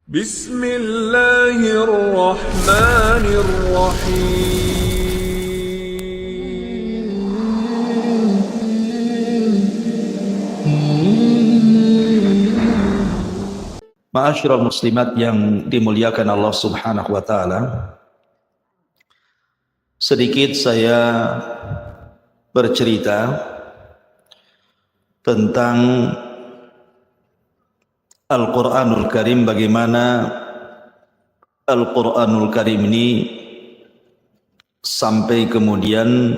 بسم الله الرحمن الرحيم Ma'asyiral muslimat yang dimuliakan Allah Subhanahu wa taala. Sedikit saya bercerita tentang Al-Qur'anul Karim, bagaimana Al-Qur'anul Karim ini sampai kemudian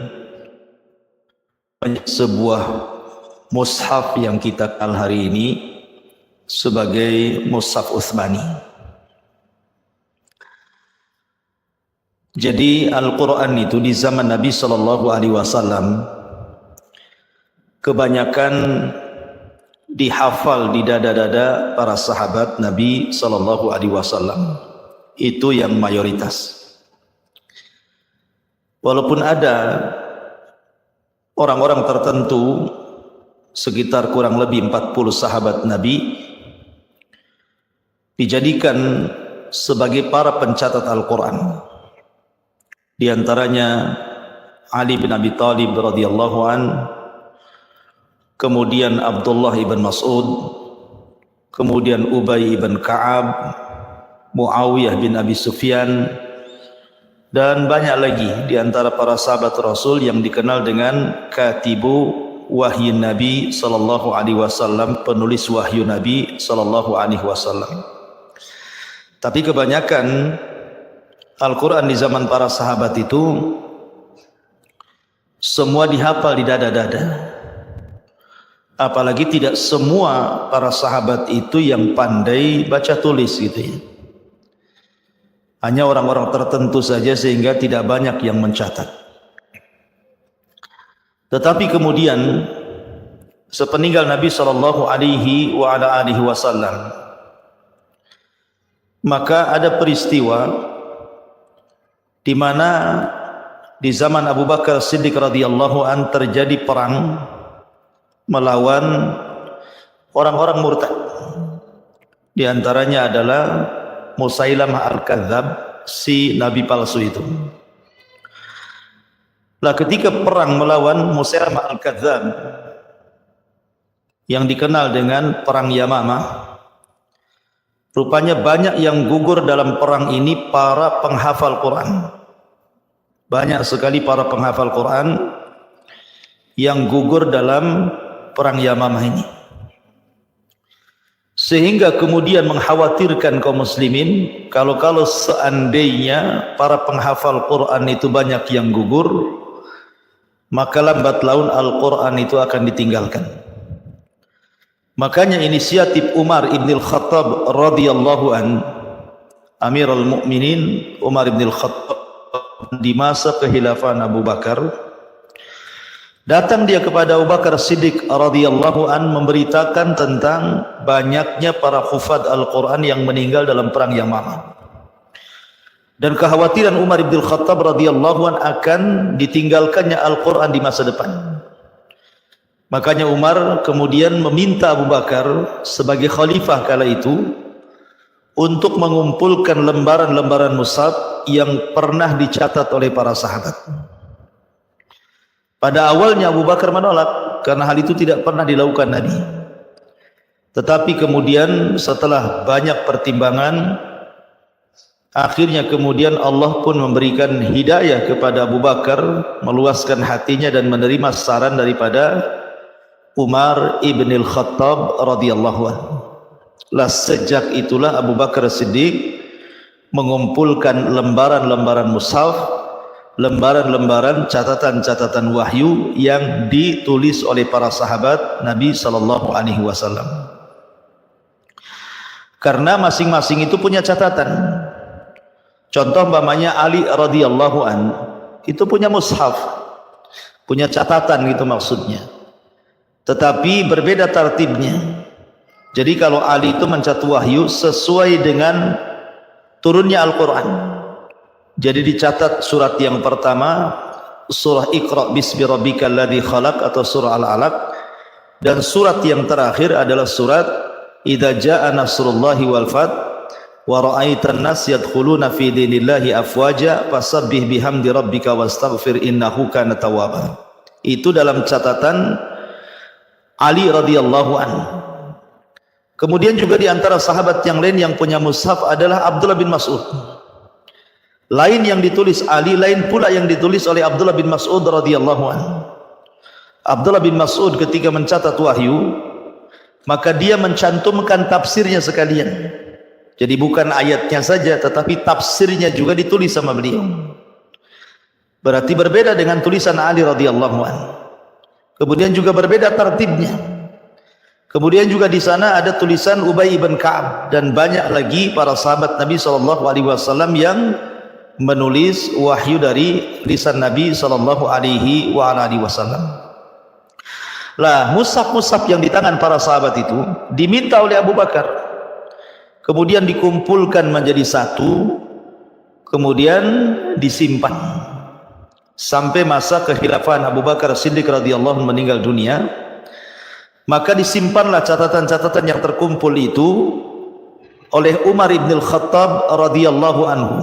sebuah mushaf yang kita kenal hari ini sebagai Mushaf Utsmani. Jadi Al-Quran itu di zaman Nabi Sallallahu Alaihi Wasallam kebanyakan dihafal di dada-dada para sahabat Nabi Sallallahu Alaihi Wasallam. Itu yang mayoritas. Walaupun ada orang-orang tertentu, sekitar kurang lebih 40 sahabat Nabi, dijadikan sebagai para pencatat Al-Quran. Di antaranya Ali bin Abi Thalib radhiyallahu an, kemudian Abdullah ibn Mas'ud, kemudian Ubay ibn Ka'ab, Muawiyah bin Abi Sufyan, dan banyak lagi di antara para sahabat Rasul yang dikenal dengan Katibu Wahyu Nabi sallallahu alaihi wasallam, penulis wahyu Nabi sallallahu alaihi wasallam. Tapi kebanyakan Al-Quran di zaman para sahabat itu semua dihafal di dada-dada. Apalagi tidak semua para sahabat itu yang pandai baca tulis gitu ya. Hanya orang-orang tertentu saja sehingga tidak banyak yang mencatat. Tetapi kemudian sepeninggal Nabi sallallahu alaihi wasallam, maka ada peristiwa di mana di zaman Abu Bakar Siddiq radhiyallahu an terjadi perang melawan orang-orang murtad. Di antaranya adalah Musailamah al-Kadzab, si nabi palsu itu. Lah ketika perang melawan Musailamah al-Kadzab yang dikenal dengan perang Yamamah, rupanya banyak yang gugur dalam perang ini para penghafal Quran. Banyak sekali para penghafal Quran yang gugur dalam perang Yamamah ini. Sehingga kemudian mengkhawatirkan kaum muslimin, kalau seandainya para penghafal Quran itu banyak yang gugur, maka lambat laun Al-Quran itu akan ditinggalkan. Makanya inisiatif Umar ibn al-Khattab radhiyallahu an, Amirul Mukminin Umar ibn al-Khattab di masa kekhilafan Abu Bakar, datang dia kepada Abu Bakar Siddiq radhiyallahu an memberitakan tentang banyaknya para hufaz Al-Quran yang meninggal dalam perang Yamamah, dan kekhawatiran Umar ibn al-Khattab radhiyallahu an akan ditinggalkannya Al-Quran di masa depan. Makanya Umar kemudian meminta Abu Bakar sebagai khalifah kala itu untuk mengumpulkan lembaran-lembaran mushaf yang pernah dicatat oleh para sahabat. Pada awalnya Abu Bakar menolak karena hal itu tidak pernah dilakukan Nabi. Tetapi kemudian setelah banyak pertimbangan, akhirnya kemudian Allah pun memberikan hidayah kepada Abu Bakar, meluaskan hatinya dan menerima saran daripada Umar ibn al-Khattab radhiyallahu anhu. Lah sejak itulah Abu Bakar Siddiq mengumpulkan lembaran-lembaran mushaf, lembaran-lembaran catatan-catatan wahyu yang ditulis oleh para sahabat Nabi sallallahu alaihi wasallam. Karena masing-masing itu punya catatan. Contoh umpamanya Ali radhiyallahu an itu punya mushaf, punya catatan gitu maksudnya. Tetapi berbeda tartibnya. Jadi kalau Ali itu mencatat wahyu sesuai dengan turunnya Al-Quran. Jadi dicatat surat yang pertama surah Iqra bismi rabbikal ladzi khalaq atau surah Al-Alaq, dan surat yang terakhir adalah surat idza jaa nasrullahi wal fath wa ra'aitan nas yadkhuluna fi dinillahi afwaja fasabbih bihamdi rabbika wastaghfir innahu kana tawwaba. Itu dalam catatan Ali radhiyallahu anhu. Kemudian juga di antara sahabat yang lain yang punya mushaf adalah Abdullah bin Mas'ud. Lain yang ditulis Ali, lain pula yang ditulis oleh Abdullah bin Mas'ud radhiyallahu anhu. Abdullah bin Mas'ud ketika mencatat wahyu, maka dia mencantumkan tafsirnya sekalian. Jadi bukan ayatnya saja, tetapi tafsirnya juga ditulis sama beliau. Berarti berbeda dengan tulisan Ali radhiyallahu anhu. Kemudian juga berbeda tertibnya. Kemudian juga di sana ada tulisan Ubay bin Ka'ab dan banyak lagi para sahabat Nabi SAW yang menulis wahyu dari lisan Nabi SAW. Lah, mushaf-mushaf yang di tangan para sahabat itu diminta oleh Abu Bakar, kemudian dikumpulkan menjadi satu, kemudian disimpan sampai masa kekhilafahan Abu Bakar Siddiq radhiyallahu anhu meninggal dunia. Maka disimpanlah catatan-catatan yang terkumpul itu oleh Umar ibn al-Khattab radhiyallahu anhu.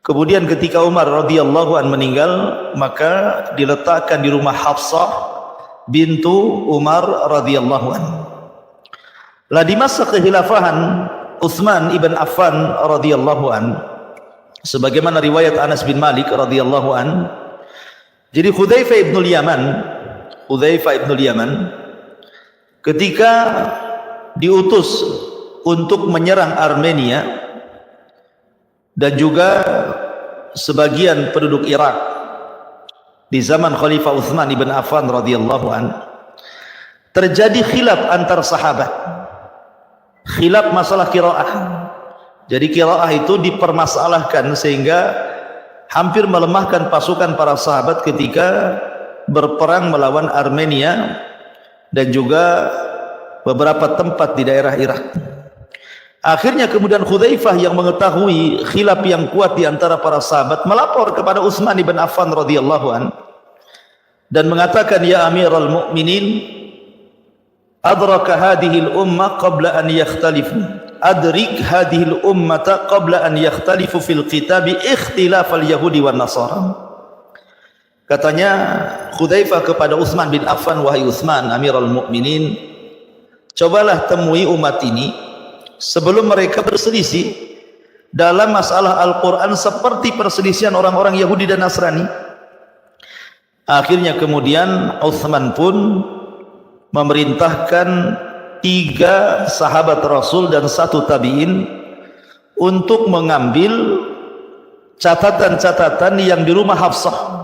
Kemudian ketika Umar radhiyallahu anhu meninggal, maka diletakkan di rumah Hafsah bintu Umar radhiyallahu anhu. Lah di masa kekhilafahan Utsman ibn Affan radhiyallahu anhu, sebagaimana riwayat Anas bin Malik radhiyallahu anhu, jadi Hudzaifah ibn Yaman ketika diutus untuk menyerang Armenia dan juga sebagian penduduk Irak di zaman Khalifah Utsman ibn Affan radhiyallahu anhu, terjadi khilaf antar sahabat, khilaf masalah qiraah. Jadi qiraah itu dipermasalahkan sehingga hampir melemahkan pasukan para sahabat ketika berperang melawan Armenia dan juga beberapa tempat di daerah Irak. Akhirnya kemudian Hudzaifah yang mengetahui khilaf yang kuat di antara para sahabat melapor kepada Utsman bin Affan radhiyallahu anhu dan mengatakan, ya Amirul Mukminin, adraka hadhihi al-ummah qabla an yakhtalifu, adrik hadhihi al-ummata qabla an yakhtalifu fil kitabi ikhtilaf al-yahudi wan nasara. Katanya Hudzaifah kepada Utsman bin Affan, wahai Utsman Amirul Mukminin, cobalah temui umat ini sebelum mereka berselisih dalam masalah Al-Quran seperti perselisihan orang-orang Yahudi dan Nasrani. Akhirnya kemudian Utsman pun memerintahkan 3 sahabat Rasul dan 1 tabi'in untuk mengambil catatan-catatan yang di rumah Hafsah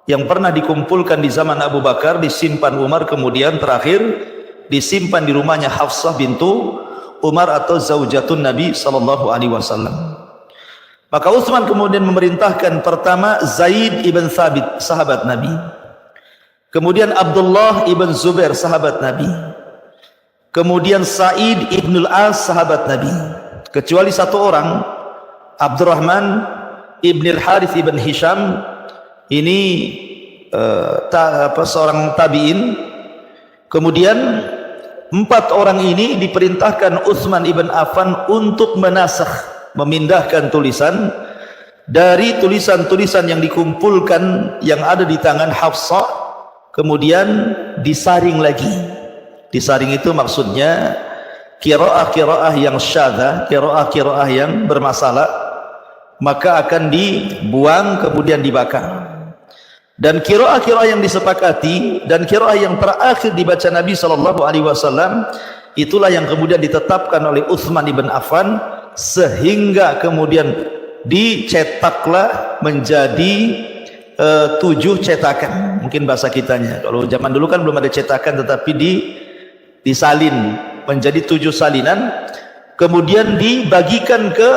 yang pernah dikumpulkan di zaman Abu Bakar, disimpan Umar, kemudian terakhir disimpan di rumahnya Hafsah bintu Umar atau zaujatun Nabi sallallahu alaihi wasallam. Maka Utsman kemudian memerintahkan pertama Zaid ibn Thabit, sahabat Nabi. Kemudian Abdullah ibn Zubair, sahabat Nabi. Kemudian Sa'id ibn al-As, sahabat Nabi. Kecuali 1 orang, Abdurrahman ibn al-Harith ibn Hisham, ini seorang tabi'in. Kemudian 4 orang ini diperintahkan Utsman ibn Affan untuk menasakh, memindahkan tulisan dari tulisan-tulisan yang dikumpulkan yang ada di tangan Hafsah, kemudian disaring lagi. Disaring itu maksudnya qiraah-qiraah yang syadzah, qiraah-qiraah yang bermasalah, maka akan dibuang kemudian dibakar. Dan qiraah-qiraah yang disepakati dan qiraah yang terakhir dibaca Nabi SAW, itulah yang kemudian ditetapkan oleh Utsman ibn Affan sehingga kemudian dicetaklah menjadi 7 cetakan, mungkin bahasa kitanya. Kalau zaman dulu kan belum ada cetakan, tetapi disalin menjadi 7 salinan, kemudian dibagikan ke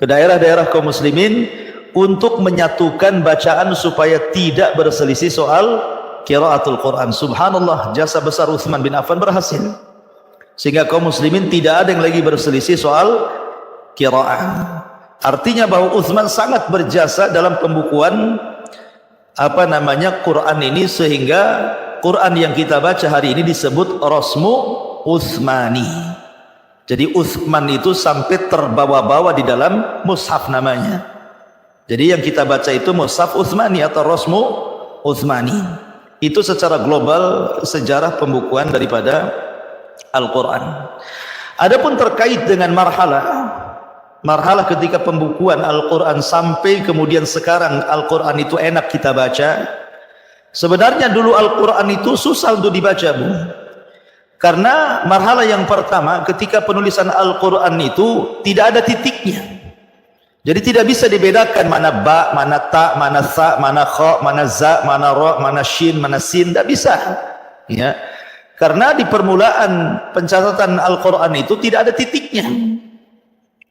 daerah-daerah kaum muslimin untuk menyatukan bacaan supaya tidak berselisih soal qiraatul Quran. Subhanallah, jasa besar Utsman bin Affan berhasil sehingga kaum muslimin tidak ada yang lagi berselisih soal qiraah. Artinya bahwa Utsman sangat berjasa dalam pembukuan Quran ini, sehingga Quran yang kita baca hari ini disebut Rasmu Utsmani. Jadi Utsman itu sampai terbawa-bawa di dalam mushaf namanya. Jadi yang kita baca itu mushaf Utsmani atau Rasmu Utsmani. Itu secara global sejarah pembukuan daripada Al-Quran. Adapun terkait dengan marhalah ketika pembukuan Al-Quran sampai kemudian sekarang Al-Quran itu enak kita baca. Sebenarnya dulu Al-Quran itu susah untuk dibaca, Bu. Karena marhalah yang pertama ketika penulisan Al-Quran itu tidak ada titiknya. Jadi tidak bisa dibedakan mana ba, mana ta, mana sa, mana kha, mana za, mana ra, mana shin, mana sin, tidak bisa. Ya. Karena di permulaan pencatatan Al-Quran itu tidak ada titiknya.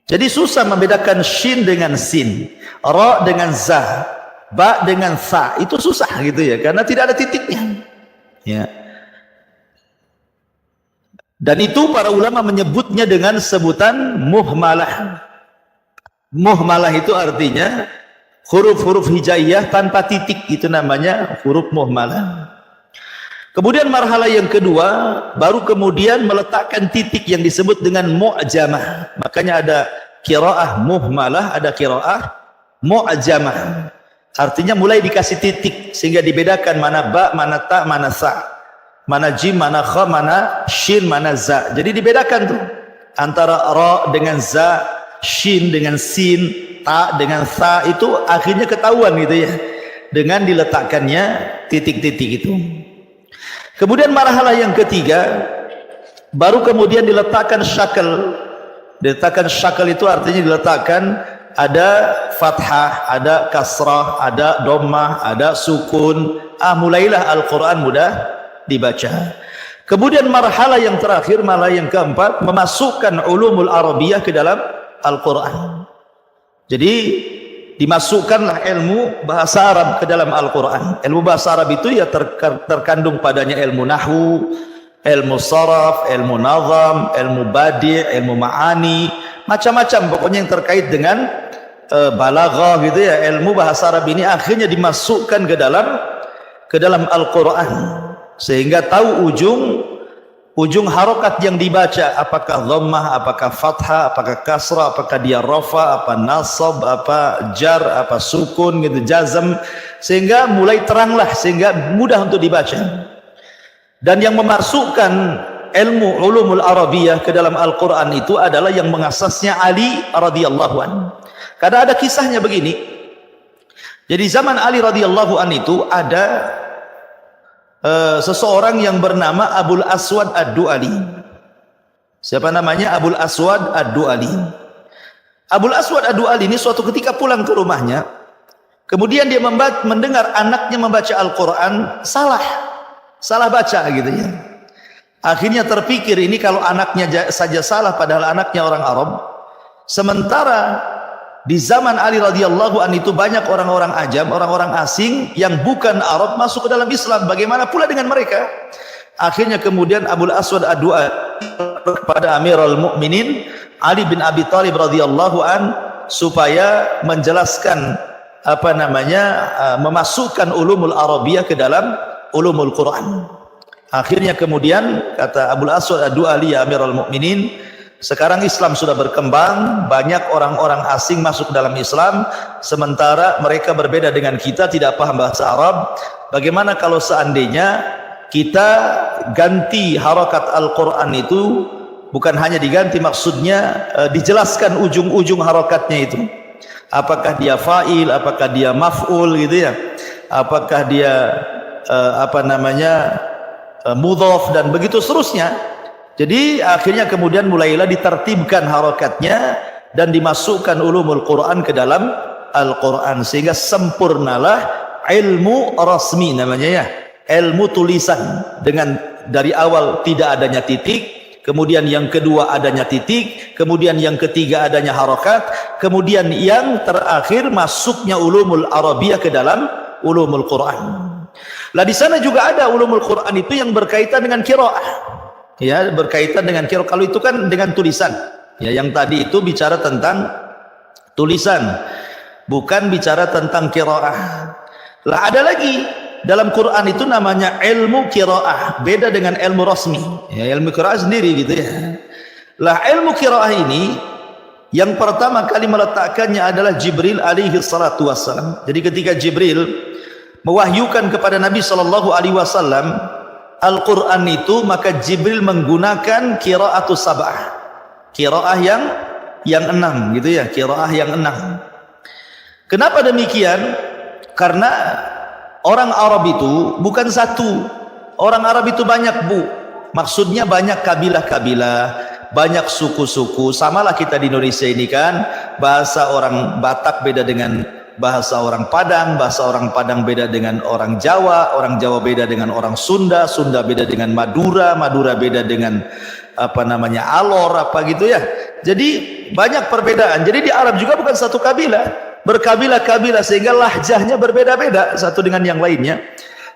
Jadi susah membedakan shin dengan sin, ra dengan za, ba dengan sa. Itu susah gitu ya, karena tidak ada titiknya. Ya. Dan itu para ulama menyebutnya dengan sebutan muhmalah. Muhmalah itu artinya huruf-huruf hijaiyah tanpa titik, itu namanya huruf muhmalah. Kemudian marhalah yang kedua baru kemudian meletakkan titik yang disebut dengan mu'jamah. Makanya ada qiraah muhmalah, ada qiraah mu'jamah. Artinya mulai dikasih titik sehingga dibedakan mana ba, mana ta, mana sa, mana jim, mana kha, mana shin, mana za. Jadi dibedakan tuh antara ra dengan za, shin dengan sin, ta dengan sa, itu akhirnya ketahuan gitu ya dengan diletakkannya titik-titik itu. Kemudian marhalah yang ketiga baru kemudian diletakkan syakal. Diletakkan syakal itu artinya diletakkan ada fathah, ada kasrah, ada dhammah, ada sukun. Mulailah Al-Quran mudah dibaca. Kemudian marhalah yang terakhir, marhalah yang keempat, memasukkan ulumul arabiyah ke dalam Al-Quran. Jadi dimasukkanlah ilmu bahasa Arab ke dalam Al-Quran. Ilmu bahasa Arab itu ya terkandung padanya ilmu nahwu, ilmu saraf, ilmu nazam, ilmu badi', ilmu ma'ani, macam-macam pokoknya yang terkait dengan balaghah gitu ya. Ilmu bahasa Arab ini akhirnya dimasukkan ke dalam Al-Quran sehingga tahu ujung harokat yang dibaca, apakah dhammah, apakah fathah, apakah kasrah, apakah dia rafa, apa nasab, apa jar, apa sukun gitu, jazm, sehingga mulai teranglah sehingga mudah untuk dibaca. Dan yang memasukkan ilmu ulumul arabiyah ke dalam Al-Quran itu adalah yang mengasasnya Ali radhiyallahu anhu. Karena ada kisahnya begini. Jadi zaman Ali radhiyallahu anhu itu ada seseorang yang bernama Abul Aswad Ad-Du'ali. Siapa namanya? Abul Aswad Ad-Du'ali. Abul Aswad Ad-Du'ali ini suatu ketika pulang ke rumahnya, kemudian dia mendengar anaknya membaca Al-Quran salah baca gitu ya. Akhirnya terpikir, ini kalau anaknya saja salah padahal anaknya orang Arab, sementara di zaman Ali radhiyallahu anhu itu banyak orang-orang ajam, orang-orang asing yang bukan Arab masuk ke dalam Islam. Bagaimana pula dengan mereka? Akhirnya kemudian Abul Aswad Ad-Du'ali kepada Amirul Mukminin Ali bin Abi Thalib radhiyallahu an supaya menjelaskan memasukkan ulumul arabiyah ke dalam ulumul Quran. Akhirnya kemudian kata Abul Aswad Ad-Du'ali, ya Amirul Mukminin, sekarang Islam sudah berkembang, banyak orang-orang asing masuk dalam Islam, sementara mereka berbeda dengan kita, tidak paham bahasa Arab. Bagaimana kalau seandainya kita ganti harakat Al-Quran itu, bukan hanya diganti, maksudnya dijelaskan ujung-ujung harakatnya itu. Apakah dia fa'il, apakah dia maf'ul gitu ya, apakah dia mudhaf dan begitu seterusnya. Jadi akhirnya kemudian mulailah ditertibkan harakatnya dan dimasukkan ulumul Quran ke dalam Al-Quran sehingga sempurnalah ilmu rasmi namanya ya, ilmu tulisan, dengan dari awal tidak adanya titik, kemudian yang kedua adanya titik, kemudian yang ketiga adanya harakat, kemudian yang terakhir masuknya ulumul arabiyah ke dalam ulumul Quran. Lah di sana juga ada ulumul Quran itu yang berkaitan dengan qiraah. Ya, berkaitan dengan qiraah. Kalau itu kan dengan tulisan. Ya, yang tadi itu bicara tentang tulisan, bukan bicara tentang qiraah. Lah ada lagi dalam Quran itu namanya ilmu qiraah, beda dengan ilmu rasmi. Ya, ilmu qiraah sendiri gitu ya. Lah ilmu qiraah ini yang pertama kali meletakkannya adalah Jibril alaihi salatu wassalam. Jadi ketika Jibril mewahyukan kepada Nabi sallallahu alaihi wasallam Al-Quran itu, maka Jibril menggunakan qiraatus sab'ah, qiraah yang 6 gitu ya, qiraah yang 6. Kenapa demikian? Karena orang Arab itu bukan satu, orang Arab itu banyak, Bu. Maksudnya banyak kabilah-kabilah, banyak suku-suku. Samalah kita di Indonesia ini kan, bahasa orang Batak beda dengan bahasa orang Padang, bahasa orang Padang beda dengan orang Jawa beda dengan orang Sunda, Sunda beda dengan Madura, Madura beda dengan apa namanya Alor apa gitu ya. Jadi banyak perbedaan. Jadi di Arab juga bukan satu kabilah, berkabilah-kabilah, sehingga lahjahnya berbeda-beda satu dengan yang lainnya.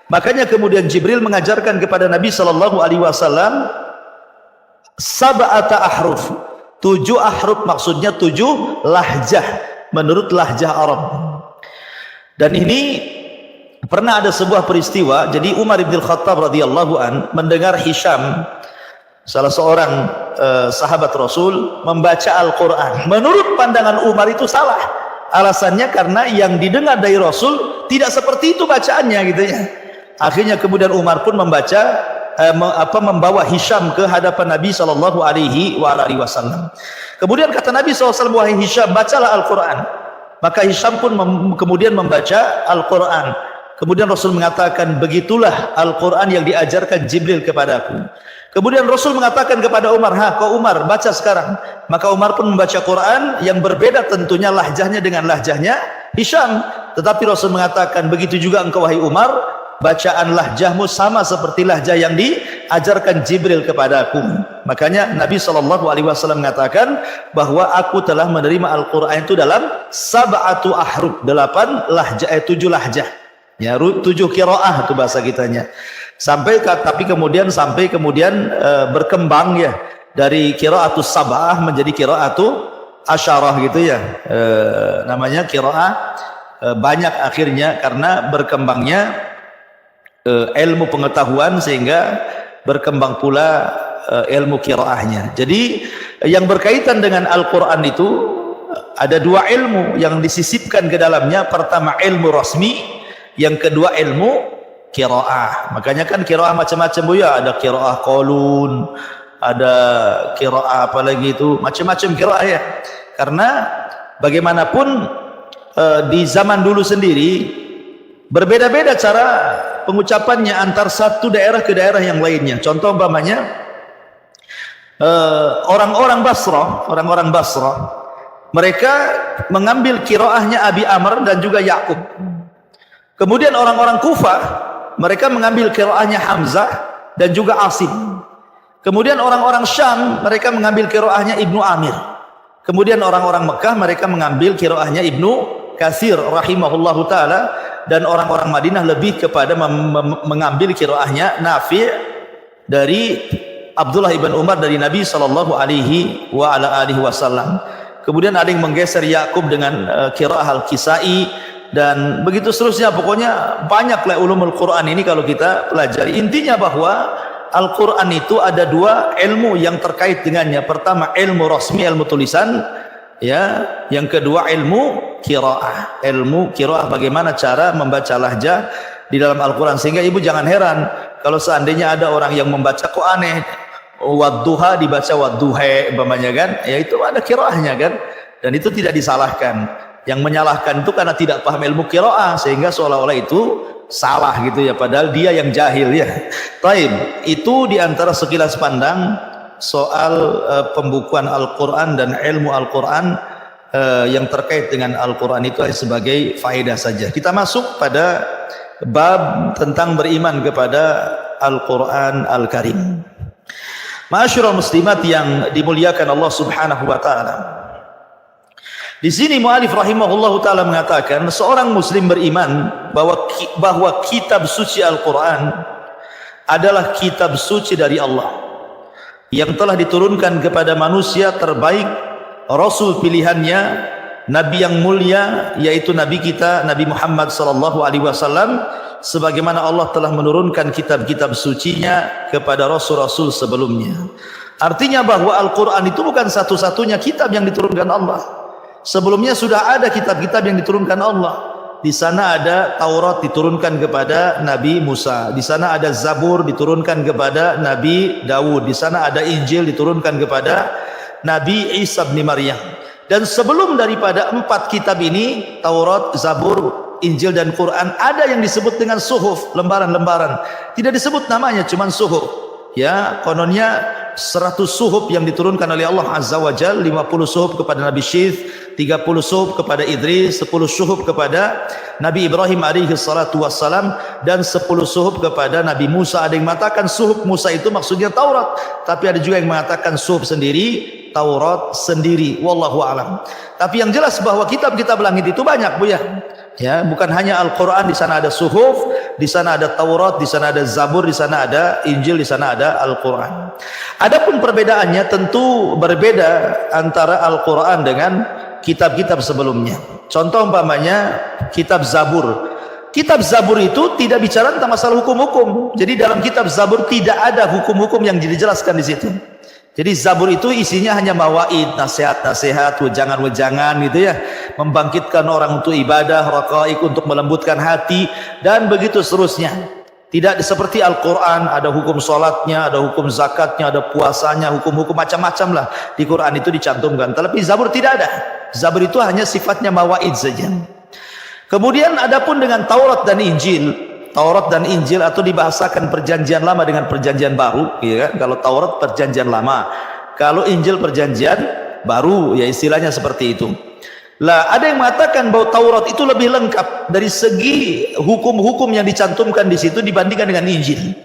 Makanya kemudian Jibril mengajarkan kepada Nabi sallallahu alaihi wasallam sab'ata ahruf, 7 ahruf, maksudnya 7 lahjah menurut lahjah Arab. Dan ini pernah ada sebuah peristiwa. Jadi Umar bin Khattab radhiyallahu an mendengar Hisham, salah seorang sahabat Rasul, membaca Al-Quran. Menurut pandangan Umar itu salah. Alasannya karena yang didengar dari Rasul tidak seperti itu bacaannya gitu ya. Akhirnya kemudian Umar pun membawa Hisham ke hadapan Nabi sallallahu alaihi wasallam. Kemudian kata Nabi SAW, wahai Hisham, bacalah Al-Quran. Maka Hisham pun kemudian membaca Al-Quran. Kemudian Rasul mengatakan, begitulah Al-Quran yang diajarkan Jibril kepadaku. Kemudian Rasul mengatakan kepada Umar, kau Umar, baca sekarang. Maka Umar pun membaca Quran yang berbeda tentunya lahjahnya dengan lahjahnya Hisham. Tetapi Rasul mengatakan, begitu juga engkau wahai Umar, bacaan lahjahmu sama seperti lahjah yang diajarkan Jibril kepadaku. Makanya Nabi SAW mengatakan bahwa aku telah menerima Al-Quran itu dalam sab'atu ahruf, 8 lahjah, 7 lahjah ya, 7 qiraah itu bahasa kitanya. Tapi kemudian berkembang ya, dari qiraatus sab'ah menjadi qiraatu asyarah gitu ya, namanya qiraah banyak akhirnya karena berkembangnya ilmu pengetahuan, sehingga berkembang pula ilmu qiraahnya. Jadi yang berkaitan dengan Al-Quran itu ada 2 ilmu yang disisipkan ke dalamnya. Pertama ilmu rasmi, yang kedua ilmu qiraah. Makanya kan qiraah macam-macam Bu ya, ada qiraah qaulun, ada qiraah apalagi itu, macam-macam qiraah ya. Karena bagaimanapun di zaman dulu sendiri berbeda-beda cara pengucapannya antar satu daerah ke daerah yang lainnya. Contoh umpamanya orang-orang Basrah, mereka mengambil qiraahnya Abi Amr dan juga Ya'qub. Kemudian orang-orang Kufah, mereka mengambil qiraahnya Hamzah dan juga Asim. Kemudian orang-orang Syam, mereka mengambil qiraahnya Ibnu Amir. Kemudian orang-orang Mekah, mereka mengambil qiraahnya Ibnu Katsir rahimahullahu taala. Dan orang-orang Madinah lebih kepada mengambil qiraahnya Nafi' dari Abdullah ibn Umar dari Nabi sallallahu alaihi wasallam. Kemudian ada yang menggeser Ya'qub dengan qiraah Al-Kisai, dan begitu seterusnya. Pokoknya banyaklah ulumul Quran ini kalau kita pelajari. Intinya bahwa Al-Quran itu ada 2 ilmu yang terkait dengannya. Pertama ilmu rasmi, ilmu tulisan ya, yang kedua ilmu qiraah, ilmu qiraah, bagaimana cara membaca lahjah di dalam Al-Quran. Sehingga ibu jangan heran kalau seandainya ada orang yang membaca kok aneh, wadduha dibaca wadduhe umpamanya kan, ya itu ada qiraahnya kan, dan itu tidak disalahkan. Yang menyalahkan itu karena tidak paham ilmu qiraah, sehingga seolah-olah itu salah gitu ya, padahal dia yang jahil ya. Taib, itu diantara sekilas pandang soal pembukuan Al-Quran dan ilmu Al-Quran yang terkait dengan Al-Quran itu sebagai faedah saja. Kita masuk pada bab tentang beriman kepada Al-Quran Al-Karim. Ma'asyiral muslimat yang dimuliakan Allah Subhanahu wa taala. Di sini mu'alif rahimahullahu taala mengatakan seorang muslim beriman bahwa kitab suci Al-Quran adalah kitab suci dari Allah yang telah diturunkan kepada manusia terbaik, Rasul pilihannya, Nabi yang mulia, yaitu Nabi kita Nabi Muhammad sallallahu alaihi wasallam, sebagaimana Allah telah menurunkan kitab-kitab sucinya kepada Rasul-Rasul sebelumnya. Artinya bahwa Al-Quran itu bukan satu-satunya kitab yang diturunkan Allah. Sebelumnya sudah ada kitab-kitab yang diturunkan Allah. Di sana ada Taurat diturunkan kepada Nabi Musa. Di sana ada Zabur diturunkan kepada Nabi Dawud. Di sana ada Injil diturunkan kepada Nabi Isa bin Maryam. Dan sebelum daripada 4 kitab ini, Taurat, Zabur, Injil dan Quran, ada yang disebut dengan suhuf, lembaran-lembaran. Tidak disebut namanya, cuman suhuf. Ya, kononnya 100 suhuf yang diturunkan oleh Allah Azza wa Jal, 50 suhuf kepada Nabi Syith, 30 suhuf kepada Idris, 10 suhuf kepada Nabi Ibrahim alaihi salatu wassalam, dan 10 suhuf kepada Nabi Musa. Ada yang mengatakan suhuf Musa itu maksudnya Taurat, tapi ada juga yang mengatakan suhuf sendiri, Taurat sendiri. Wallahu alam. Tapi yang jelas bahwa kitab-kitab langit itu banyak, Bu ya. Ya, bukan hanya Al-Quran, di sana ada suhuf, di sana ada Taurat, di sana ada Zabur, di sana ada Injil, di sana ada Al-Quran. Adapun perbedaannya tentu berbeda antara Al-Quran dengan kitab-kitab sebelumnya. Contoh umpamanya kitab Zabur. Kitab Zabur itu tidak bicara tentang masalah hukum-hukum. Jadi dalam kitab Zabur tidak ada hukum-hukum yang dijelaskan di situ. Jadi Zabur itu isinya hanya mawaid, nasihat-nasihat, wejangan-wejangan gitu ya, membangkitkan orang untuk ibadah, raqaiq untuk melembutkan hati, dan begitu seterusnya. Tidak seperti Al-Quran, ada hukum sholatnya, ada hukum zakatnya, ada puasanya, hukum-hukum macam-macam lah di Quran itu dicantumkan. Tapi Zabur tidak ada. Zabur itu hanya sifatnya mawaid saja. Kemudian adapun dengan Taurat dan Injil, Taurat dan Injil atau dibahasakan perjanjian lama dengan perjanjian baru, ya kan? Kalau Taurat perjanjian lama, kalau Injil perjanjian baru, ya istilahnya seperti itu. Lah, ada yang mengatakan bahwa Taurat itu lebih lengkap dari segi hukum-hukum yang dicantumkan di situ dibandingkan dengan Injil.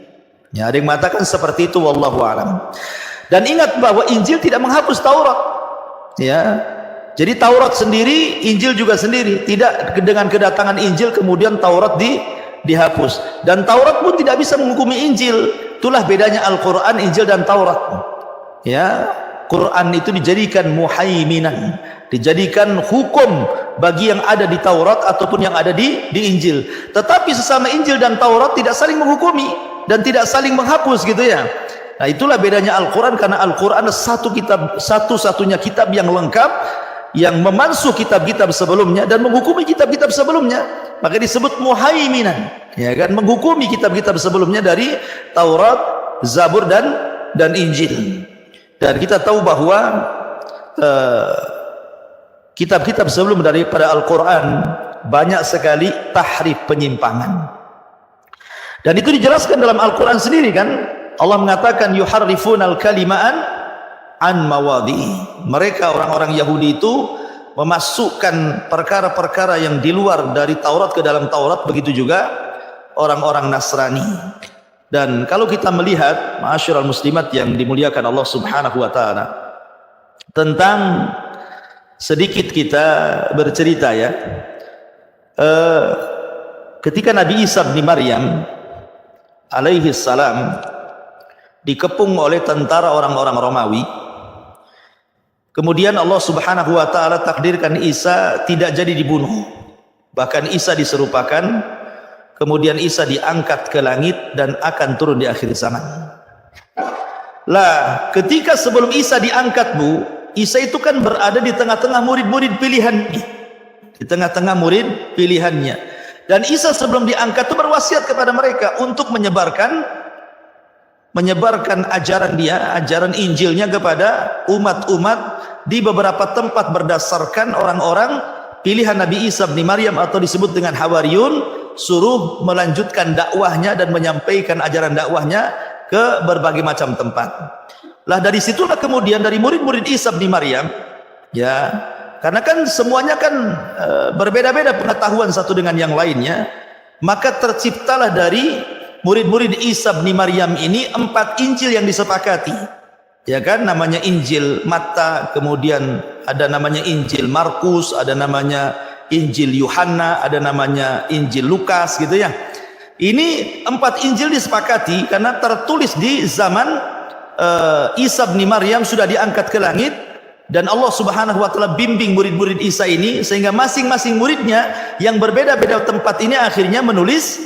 Ya, ada yang mengatakan seperti itu, wallahu alam. Dan ingat bahwa Injil tidak menghapus Taurat. Ya. Jadi Taurat sendiri, Injil juga sendiri. Tidak dengan kedatangan Injil kemudian Taurat dihapus, dan Taurat pun tidak bisa menghukumi Injil. Itulah bedanya Al-Quran, Injil dan Taurat. Ya, Quran itu dijadikan muhaiminan, dijadikan hukum bagi yang ada di Taurat ataupun yang ada di Injil. Tetapi sesama Injil dan Taurat tidak saling menghukumi dan tidak saling menghapus gitu ya. Nah, itulah bedanya Al-Quran, karena Al-Quran satu kitab, satu-satunya kitab yang lengkap, yang memansuh kitab-kitab sebelumnya dan menghukumi kitab-kitab sebelumnya. Maka disebut muhaiminan, ya kan, menghukumi kitab-kitab sebelumnya dari Taurat, Zabur dan Injil. Dan kita tahu bahwa kitab-kitab sebelum daripada Al-Quran banyak sekali tahrif, penyimpangan. Dan itu dijelaskan dalam Al-Quran sendiri kan. Allah mengatakan yuharrifunal kalima'an an mawadhi'i. Mereka orang-orang Yahudi itu memasukkan perkara-perkara yang di luar dari Taurat ke dalam Taurat, begitu juga orang-orang Nasrani. Dan kalau kita melihat ma'asyiral muslimat yang dimuliakan Allah Subhanahu wa taala, tentang sedikit kita bercerita ya, ketika Nabi Isa bin Maryam alaihi salam dikepung oleh tentara orang-orang Romawi, kemudian Allah Subhanahu wa taala takdirkan Isa tidak jadi dibunuh. Bahkan Isa diserupakan, kemudian Isa diangkat ke langit dan akan turun di akhir zaman. Lah, ketika sebelum Isa diangkat, Bu, Isa itu kan berada di tengah-tengah murid-murid pilihannya. Di tengah-tengah murid pilihannya. Dan Isa sebelum diangkat itu berwasiat kepada mereka untuk menyebarkan ajaran dia, ajaran Injilnya kepada umat-umat di beberapa tempat berdasarkan orang-orang pilihan Nabi Isa bin Maryam atau disebut dengan Hawariyun, suruh melanjutkan dakwahnya dan menyampaikan ajaran dakwahnya ke berbagai macam tempat. Lah, dari situlah kemudian dari murid-murid Isa bin Maryam, ya, karena kan semuanya kan berbeda-beda pengetahuan satu dengan yang lainnya, maka terciptalah dari murid-murid Isa bin Maryam ini 4 Injil yang disepakati, ya kan, namanya Injil Matta, kemudian ada namanya Injil Markus, ada namanya Injil Yohanna, ada namanya Injil Lukas gitu ya. Ini 4 Injil disepakati karena tertulis di zaman Isa bin Maryam sudah diangkat ke langit, dan Allah Subhanahu wa taala bimbing murid-murid Isa ini sehingga masing-masing muridnya yang berbeda-beda tempat ini akhirnya menulis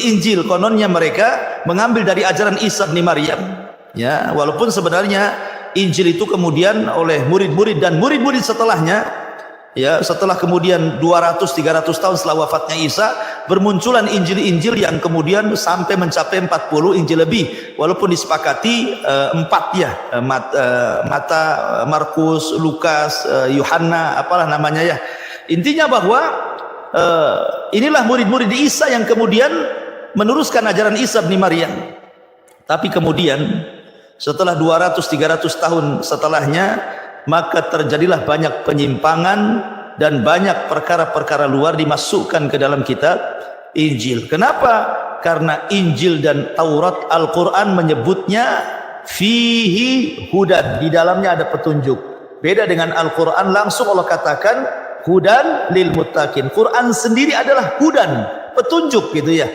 Injil. Kononnya mereka mengambil dari ajaran Isa bin Maryam, Ya, walaupun sebenarnya Injil itu kemudian oleh murid-murid dan murid-murid setelahnya, ya, setelah kemudian 200-300 tahun setelah wafatnya Isa, bermunculan Injil-Injil yang kemudian sampai mencapai 40 Injil lebih, walaupun disepakati 4 ya, Mata, Markus, Lukas, Yohana, apalah namanya ya. Intinya bahwa inilah murid-murid Isa yang kemudian meneruskan ajaran Isa bin Maryam. Tapi kemudian setelah 200-300 tahun setelahnya, maka terjadilah banyak penyimpangan dan banyak perkara-perkara luar dimasukkan ke dalam kitab Injil. Kenapa? Karena Injil dan Taurat, Al-Quran menyebutnya fihi hudan, di dalamnya ada petunjuk. Beda dengan Al-Quran, langsung Allah katakan hudan lil muttaqin. Quran sendiri adalah hudan, petunjuk gitu ya.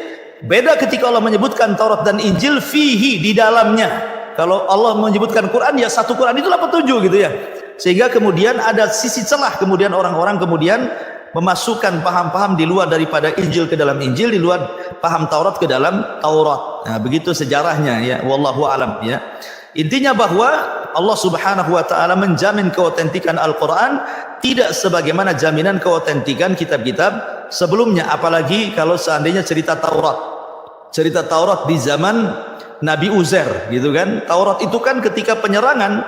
Beda ketika Allah menyebutkan Taurat dan Injil fihi, di dalamnya. Kalau Allah menyebutkan Quran, ya satu Quran itulah petunjuk gitu ya. Sehingga kemudian ada sisi celah, kemudian orang-orang kemudian memasukkan paham-paham di luar daripada Injil ke dalam Injil, di luar paham Taurat ke dalam Taurat. Nah, begitu sejarahnya ya, wallahu alam ya. Intinya bahwa Allah Subhanahu wa taala menjamin keotentikan Al-Qur'an tidak sebagaimana jaminan keotentikan kitab-kitab sebelumnya, apalagi kalau seandainya cerita Taurat. Cerita Taurat di zaman Nabi Uzair gitu kan. Taurat itu kan ketika penyerangan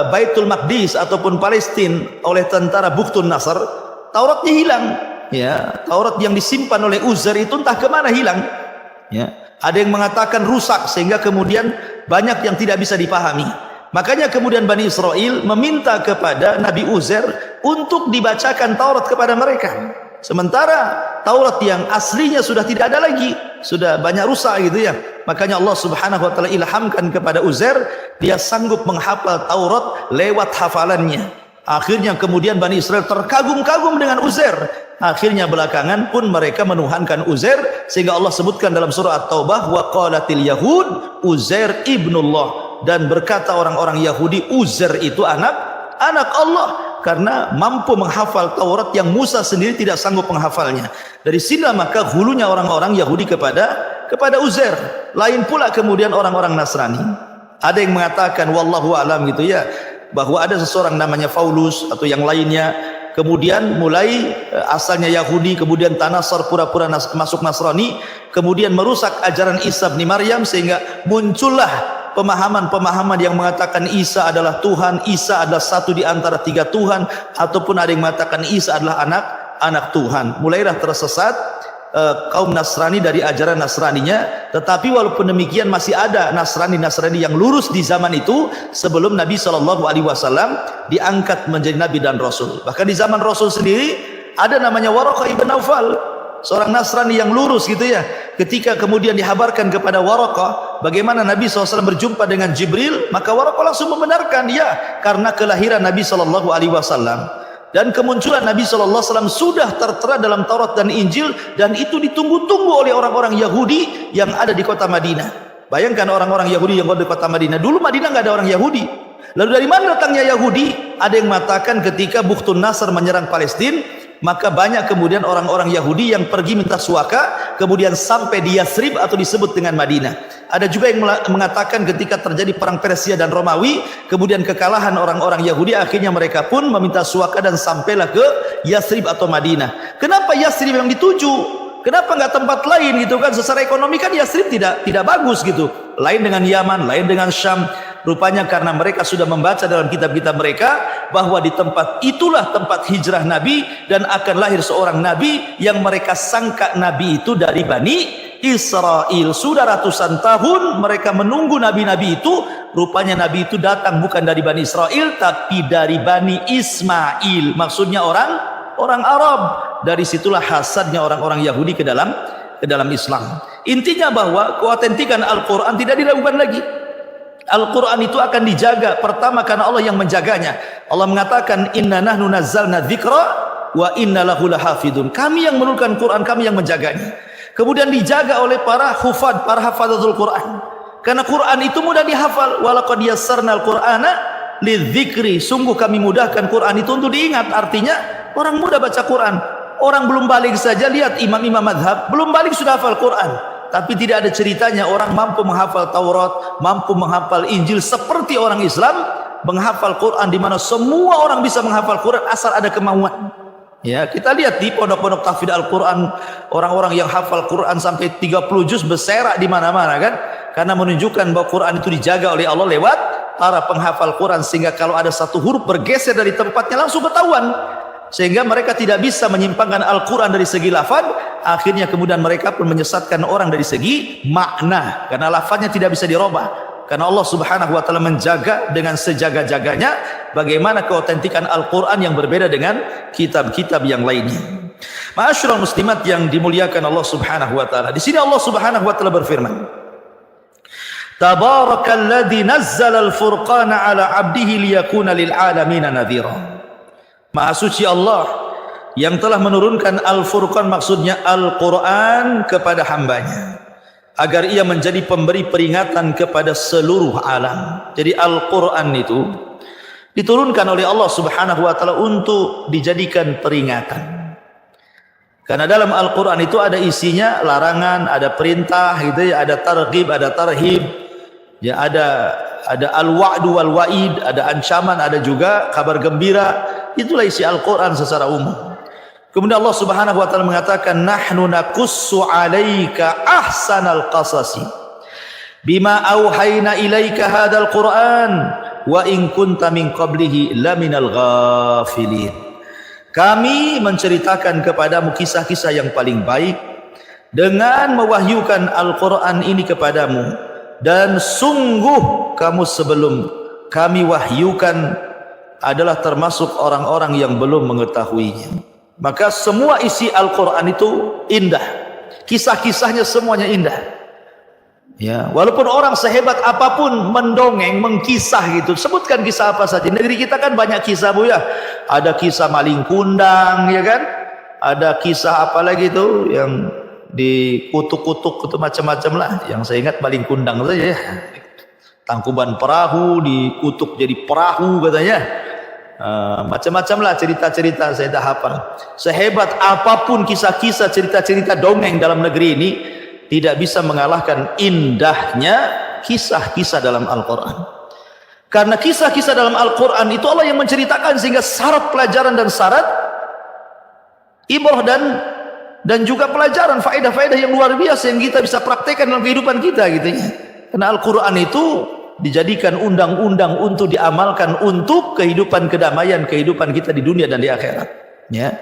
Baitul Maqdis ataupun Palestina oleh tentara Bukhtun Nasr, Tauratnya hilang ya. Taurat yang disimpan oleh Uzair itu entah kemana hilang ya. Ada yang mengatakan rusak sehingga kemudian banyak yang tidak bisa dipahami. Makanya kemudian Bani Israel meminta kepada Nabi Uzair untuk dibacakan Taurat kepada mereka. Sementara Taurat yang aslinya sudah tidak ada lagi, sudah banyak rusak gitu ya. Makanya Allah Subhanahu wa taala ilhamkan kepada Uzair, dia sanggup menghafal Taurat lewat hafalannya. Akhirnya kemudian Bani Israel terkagum-kagum dengan Uzair. Akhirnya belakangan pun mereka menuhankan Uzair, sehingga Allah sebutkan dalam surah At-Taubah, wa qalatil yahud Uzair ibnullah, dan berkata orang-orang Yahudi Uzair itu anak Allah, karena mampu menghafal Taurat yang Musa sendiri tidak sanggup menghafalnya. Dari sini maka hulunya orang-orang Yahudi kepada Uzair. Lain pula kemudian orang-orang Nasrani. Ada yang mengatakan wallahu alam gitu ya, bahwa ada seseorang namanya Paulus atau yang lainnya, kemudian mulai asalnya Yahudi, kemudian tanasar, pura-pura masuk Nasrani, kemudian merusak ajaran Isa bin Maryam, sehingga muncullah pemahaman-pemahaman yang mengatakan Isa adalah Tuhan, Isa adalah satu di antara 3 Tuhan, ataupun ada yang mengatakan Isa adalah anak Tuhan. Mulailah tersesat kaum Nasrani dari ajaran Nasraninya. Tetapi walaupun demikian masih ada Nasrani-Nasrani yang lurus di zaman itu sebelum Nabi SAW diangkat menjadi Nabi dan Rasul. Bahkan di zaman Rasul sendiri ada namanya Waraqah ibn Naufal, seorang Nasrani yang lurus gitu ya. Ketika kemudian dihabarkan kepada Waraqah bagaimana Nabi SAW berjumpa dengan Jibril, maka Waraqah langsung membenarkan, ya, karena kelahiran Nabi SAW dan kemunculan Nabi SAW sudah tertera dalam Taurat dan Injil, dan itu ditunggu-tunggu oleh orang-orang Yahudi yang ada di kota Madinah. Bayangkan orang-orang Yahudi yang ada di kota Madinah. Dulu Madinah nggak ada orang Yahudi. Lalu dari mana datangnya Yahudi? Ada yang mengatakan ketika Bukhtun Nasr menyerang Palestina, maka banyak kemudian orang-orang Yahudi yang pergi minta suaka, kemudian sampai di Yathrib atau disebut dengan Madinah. Ada juga yang mengatakan ketika terjadi perang Persia dan Romawi, kemudian kekalahan orang-orang Yahudi, akhirnya mereka pun meminta suaka dan sampailah ke Yathrib atau Madinah. Kenapa Yathrib yang dituju? Kenapa nggak tempat lain gitu kan? Secara ekonomi kan Yathrib tidak bagus gitu. Lain dengan Yaman, lain dengan Syam. Rupanya karena mereka sudah membaca dalam kitab-kitab mereka bahwa di tempat itulah tempat hijrah Nabi, dan akan lahir seorang Nabi yang mereka sangka Nabi itu dari Bani Israel. Sudah ratusan tahun mereka menunggu Nabi-Nabi itu. Rupanya Nabi itu datang bukan dari Bani Israel, tapi dari Bani Ismail. Maksudnya orang Arab. Dari situlah hasadnya orang-orang Yahudi ke dalam Islam. Intinya bahwa keautentikan Al-Quran tidak diragukan lagi. Al-Quran itu akan dijaga, pertama karena Allah yang menjaganya. Allah mengatakan inna nahnu nazzalna dzikra wa inna lahu lahafidun. Kami yang menurunkan Quran, kami yang menjaganya. Kemudian dijaga oleh para hufad, para hafadzatul Quran. Karena Quran itu mudah dihafal. Walaqad yassarnal Qur'ana lidzikri. Sungguh kami mudahkan Quran itu untuk diingat. Artinya orang mudah baca Quran. Orang belum balik saja, lihat imam-imam madhab belum balik sudah hafal Quran. tapi tidak ada ceritanya orang mampu menghafal Taurat, mampu menghafal Injil seperti orang Islam menghafal Quran, di mana semua orang bisa menghafal Quran asal ada kemauan. Ya, kita lihat di pondok-pondok tahfidz Al-Quran, orang-orang yang hafal Quran sampai 30 juz berserak di mana-mana kan, karena menunjukkan bahwa Quran itu dijaga oleh Allah lewat para penghafal Quran, sehingga kalau ada satu huruf bergeser dari tempatnya langsung ketahuan, sehingga mereka tidak bisa menyimpangkan Al-Quran dari segi lafaz. Akhirnya kemudian mereka pun menyesatkan orang dari segi makna, karena lafaznya tidak bisa dirubah. Karena Allah Subhanahu wa taala menjaga dengan sejaga-jaganya bagaimana keautentikan Al-Qur'an yang berbeda dengan kitab-kitab yang lainnya. Ma'asyiral muslimat yang dimuliakan Allah Subhanahu wa taala. Di sini Allah Subhanahu wa taala berfirman, Tabarakalladzi nazzala al-furqana 'ala 'abdihi liyakuna lil 'alamin nadhira. Maha suci Allah yang telah menurunkan Al-Furqan, maksudnya Al-Qur'an, kepada hambanya agar ia menjadi pemberi peringatan kepada seluruh alam. Jadi Al-Quran itu diturunkan oleh Allah Subhanahu wa taala untuk dijadikan peringatan. Karena dalam Al-Quran itu ada isinya larangan, ada perintah gitu ya, ada targhib, ada tarhib. Ya, ada al-wa'du wal wa'id, ada ancaman, ada juga kabar gembira. Itulah isi Al-Quran secara umum. Kemudian Allah Subhanahu wa taala mengatakan, nahnu naqussu 'alaika ahsanal qasasi bima auhayna ilaika hadzal Qur'an wa in kunta min qablihi laminal ghafilin. Kami menceritakan kepadamu kisah-kisah yang paling baik dengan mewahyukan Al-Qur'an ini kepadamu, dan sungguh kamu sebelum kami wahyukan adalah termasuk orang-orang yang belum mengetahuinya. Maka semua isi Al-Quran itu indah, kisah-kisahnya semuanya indah. Ya, walaupun orang sehebat apapun mendongeng, mengkisah gitu, sebutkan kisah apa saja. Negeri kita kan banyak kisah bu ya. Ada kisah maling kundang, ya kan? Ada kisah apa lagi itu yang dikutuk-kutuk itu macam-macam lah. Yang saya ingat maling kundang saja ya. Tangkuban perahu dikutuk jadi perahu katanya. Macam-macam lah cerita-cerita, saya dah hafal. Sehebat apapun kisah-kisah, cerita-cerita dongeng dalam negeri ini, tidak bisa mengalahkan indahnya kisah-kisah dalam Al-Quran. Karena kisah-kisah dalam Al-Quran itu Allah yang menceritakan, sehingga syarat pelajaran dan syarat ibrah dan juga pelajaran, faedah-faedah yang luar biasa yang kita bisa praktekkan dalam kehidupan kita gitu ya. Karena Al-Quran itu dijadikan undang-undang untuk diamalkan untuk kehidupan kedamaian kehidupan kita di dunia dan di akhirat ya.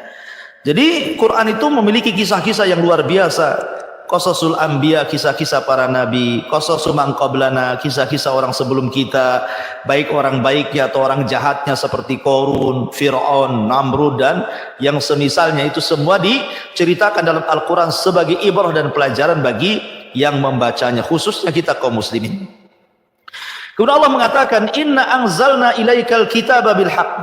Jadi Quran itu memiliki kisah-kisah yang luar biasa, qasasul anbiya, kisah-kisah para nabi, qasasul man qablana, kisah-kisah orang sebelum kita, baik orang baiknya atau orang jahatnya seperti Qarun, Fir'aun, Namrud dan yang semisalnya, itu semua diceritakan dalam Al-Quran sebagai ibrah dan pelajaran bagi yang membacanya, khususnya kita kaum muslimin. Kemudian Allah mengatakan, inna anzalna ilaikal kitaba bil haqq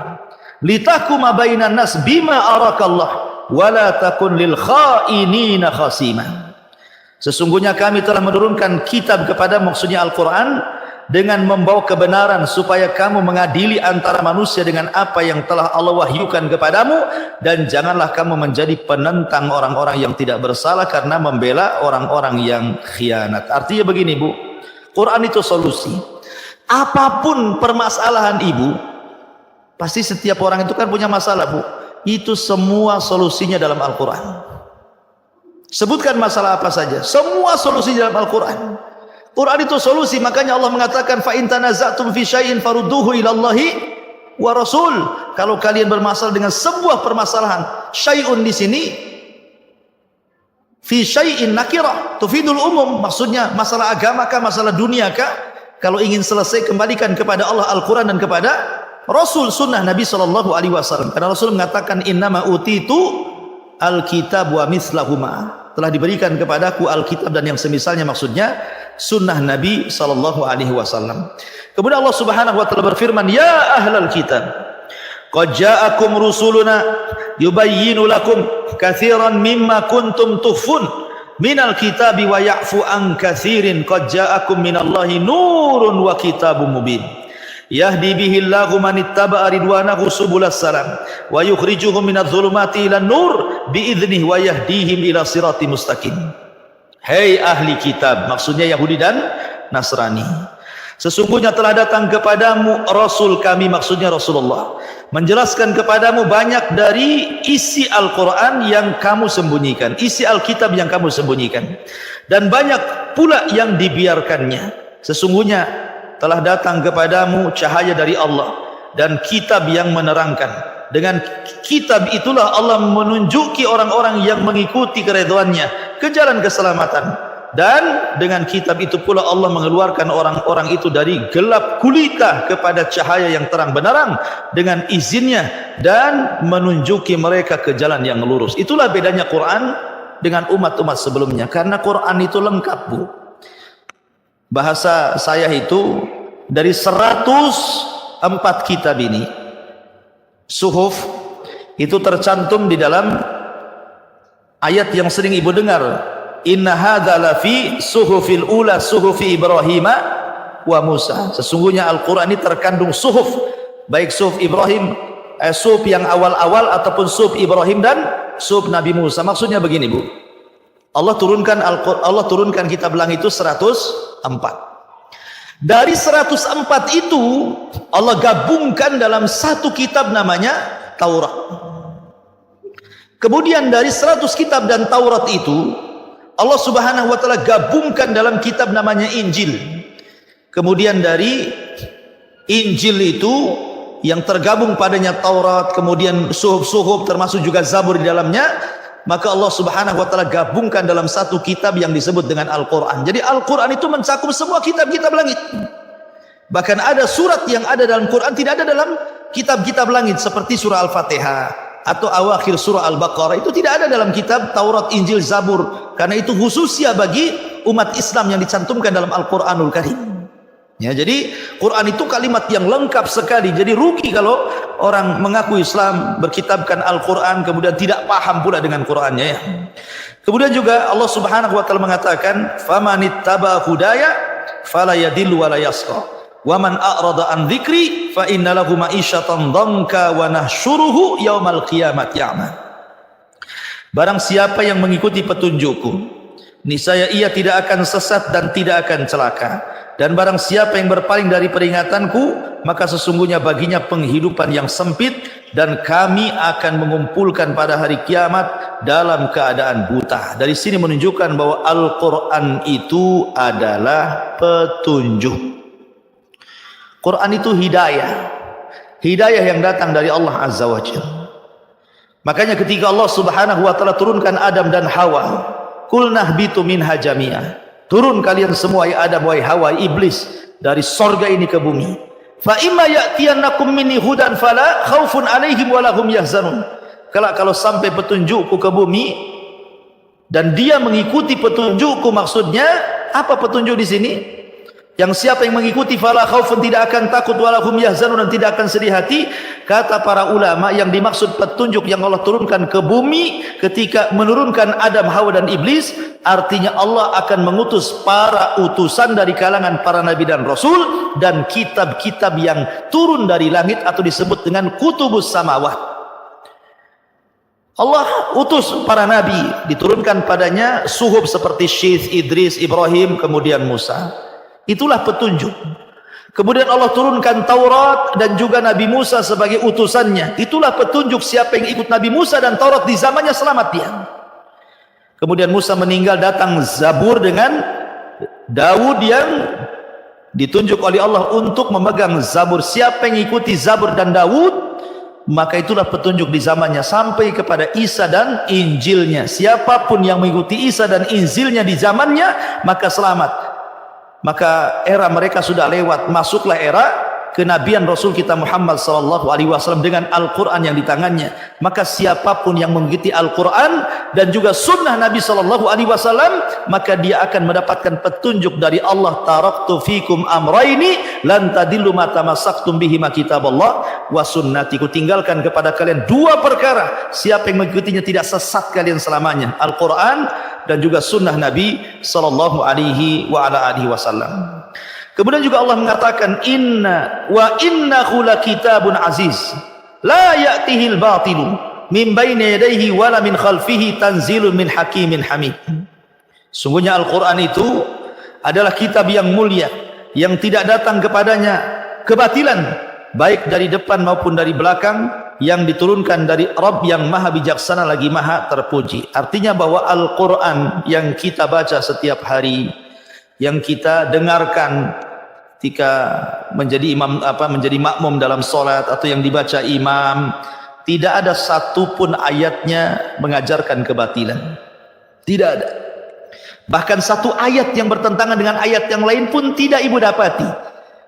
litahkuma bainan nas bima arakallah wa la takun lil khainina khasima. Sesungguhnya kami telah menurunkan kitab kepada, maksudnya Al-Quran, dengan membawa kebenaran supaya kamu mengadili antara manusia dengan apa yang telah Allah wahyukan kepadamu, dan janganlah kamu menjadi penentang orang-orang yang tidak bersalah karena membela orang-orang yang khianat. Artinya begini bu, Quran itu solusi. Apapun permasalahan ibu, pasti setiap orang itu kan punya masalah bu, itu semua solusinya dalam Al-Quran. Sebutkan masalah apa saja, semua solusi dalam Al-Quran. Quran itu solusi, makanya Allah mengatakan fa in tanaza'tum fi syai'in farudduhu ila Allahi wa Rasul. Kalau kalian bermasalah dengan sebuah permasalahan, syai'un di sini fi syai'in nakirah tufidul umum, maksudnya masalah agama kah, masalah dunia kah, kalau ingin selesai kembalikan kepada Allah Al-Quran dan kepada Rasul sunnah Nabi SAW. Karena Rasul mengatakan innama utitu al-kitab wa mislahuma, telah diberikan kepadaku Alkitab dan yang semisalnya, maksudnya sunnah Nabi SAW. Kemudian Allah Subhanahu wa taala berfirman, ya ahlal kitab qad ja'akum rusuluna yubayyinu lakum katsiran mimma kuntum tukhfun minal kitabi wa ya'fu an katsirin qad ja'akum minallahi nurun wa kitabun mubin yahdi bihillahu man ittaba'a ridwanahu subulas salam wa yukhrijuhum minadh dhulumati ilan nur biidnih wa yahdihim ila siratim mustaqim. Hei ahli kitab, maksudnya Yahudi dan Nasrani, sesungguhnya telah datang kepadamu Rasul kami, maksudnya Rasulullah, menjelaskan kepadamu banyak dari isi Al-Quran yang kamu sembunyikan, isi Alkitab yang kamu sembunyikan, dan banyak pula yang dibiarkannya. Sesungguhnya telah datang kepadamu cahaya dari Allah dan kitab yang menerangkan. Dengan kitab itulah Allah menunjuki orang-orang yang mengikuti keridhaannya ke jalan keselamatan, dan dengan kitab itu pula Allah mengeluarkan orang-orang itu dari gelap gulita kepada cahaya yang terang benderang dengan izinnya, dan menunjuki mereka ke jalan yang lurus. Itulah bedanya Quran dengan umat-umat sebelumnya, karena Quran itu lengkap, Bu. Bahasa saya itu dari 104 kitab ini, suhuf, itu tercantum di dalam ayat yang sering ibu dengar, inna hadza lafi suhufil ula suhufi Ibrahim wa Musa. Sesungguhnya Al-Quran ini terkandung suhuf, baik suhuf Ibrahim, suhuf yang awal-awal ataupun suhuf Ibrahim dan suhuf Nabi Musa. Maksudnya begini, Bu, Allah turunkan kitab langit itu 104. Dari 104 itu Allah gabungkan dalam satu kitab namanya Taurat. Kemudian dari 100 kitab dan Taurat itu Allah Subhanahu wa taala gabungkan dalam kitab namanya Injil. Kemudian dari Injil itu yang tergabung padanya Taurat, kemudian suhuf-suhuf termasuk juga Zabur di dalamnya, maka Allah Subhanahu wa taala gabungkan dalam satu kitab yang disebut dengan Al-Quran. Jadi Al-Quran itu mencakup semua kitab-kitab langit. Bahkan ada surat yang ada dalam Quran tidak ada dalam kitab-kitab langit, seperti surah Al-Fatihah atau awakhir surah Al-Baqarah, itu tidak ada dalam kitab Taurat, Injil, Zabur, karena itu khususnya bagi umat Islam yang dicantumkan dalam Al-Quranul Karim. Ya, jadi Quran itu kalimat yang lengkap sekali. Jadi rugi kalau orang mengaku Islam, berkitabkan Al-Quran, kemudian tidak paham pula dengan Qurannya, ya. Kemudian juga Allah Subhanahu wa taala mengatakan, "Famanittaba hudaya fala yadillu wa la yasqa, wa man a'rada an dzikri fa inna lahu ma'isyatan dhanka wa nahsyuruhu yaumal qiyamati a'ma." Barang siapa yang mengikuti petunjukku, niscaya ia tidak akan sesat dan tidak akan celaka. Dan barang siapa yang berpaling dari peringatanku, maka sesungguhnya baginya penghidupan yang sempit, dan kami akan mengumpulkan pada hari kiamat dalam keadaan buta. Dari sini menunjukkan bahwa Al-Quran itu adalah petunjuk. Quran itu hidayah, hidayah yang datang dari Allah Azza wa Jalla. Makanya ketika Allah Subhanahu wa taala turunkan Adam dan Hawa, qulna ihbitu minha jami'ah, turun kalian semua, ya Adam, wahai Hawa, iblis, dari sorga ini ke bumi. Fa imma ya'tiyannakum minni hudan fala khaufun 'alaihim wa lahum yahzanun. Kalau sampai petunjukku ke bumi dan dia mengikuti petunjukku, maksudnya apa petunjuk di sini? Yang siapa yang mengikuti fala khaufun, tidak akan takut, wa lahum yahzanun, dan tidak akan sedih hati. Kata para ulama, yang dimaksud petunjuk yang Allah turunkan ke bumi ketika menurunkan Adam, Hawa dan iblis, artinya Allah akan mengutus para utusan dari kalangan para nabi dan rasul, dan kitab-kitab yang turun dari langit atau disebut dengan kutubus samawat. Allah utus para nabi, diturunkan padanya suhuf seperti Syith, Idris, Ibrahim, kemudian Musa. Itulah petunjuk. Kemudian Allah turunkan Taurat dan juga Nabi Musa sebagai utusannya. Itulah petunjuk. Siapa yang ikut Nabi Musa dan Taurat di zamannya, selamat dia. Kemudian Musa meninggal, datang Zabur dengan Daud yang ditunjuk oleh Allah untuk memegang Zabur. Siapa yang ikuti Zabur dan Daud, maka itulah petunjuk di zamannya, sampai kepada Isa dan Injilnya. Siapapun yang mengikuti Isa dan Injilnya di zamannya, maka selamat. Maka era mereka sudah lewat, masuklah era kenabian Rasul kita Muhammad SAW dengan Al-Quran yang di tangannya. Maka siapapun yang mengikuti Al-Quran dan juga sunnah Nabi SAW, maka dia akan mendapatkan petunjuk dari Allah. Taraktu fikum amraini lan tadillu ma tamassaktum bihima kitaballah wa sunnati. Ku tinggalkan kepada kalian dua perkara, siapa yang mengikutinya tidak sesat kalian selamanya, Al-Quran dan juga sunnah Nabi SAW. Kemudian juga Allah mengatakan, innahu lakitabun aziz la ya'tihil batilu min baini yadayhi wala min khalfihi tanzilun min hakimin hamid. Sungguhnya Al-Quran itu adalah kitab yang mulia, yang tidak datang kepadanya kebatilan, baik dari depan maupun dari belakang, yang diturunkan dari Rabb yang maha bijaksana lagi maha terpuji. Artinya bahwa Al-Quran yang kita baca setiap hari, yang kita dengarkan ketika menjadi menjadi makmum dalam solat, atau yang dibaca imam, tidak ada satupun ayatnya mengajarkan kebatilan. Tidak ada. Bahkan satu ayat yang bertentangan dengan ayat yang lain pun tidak ibu dapati.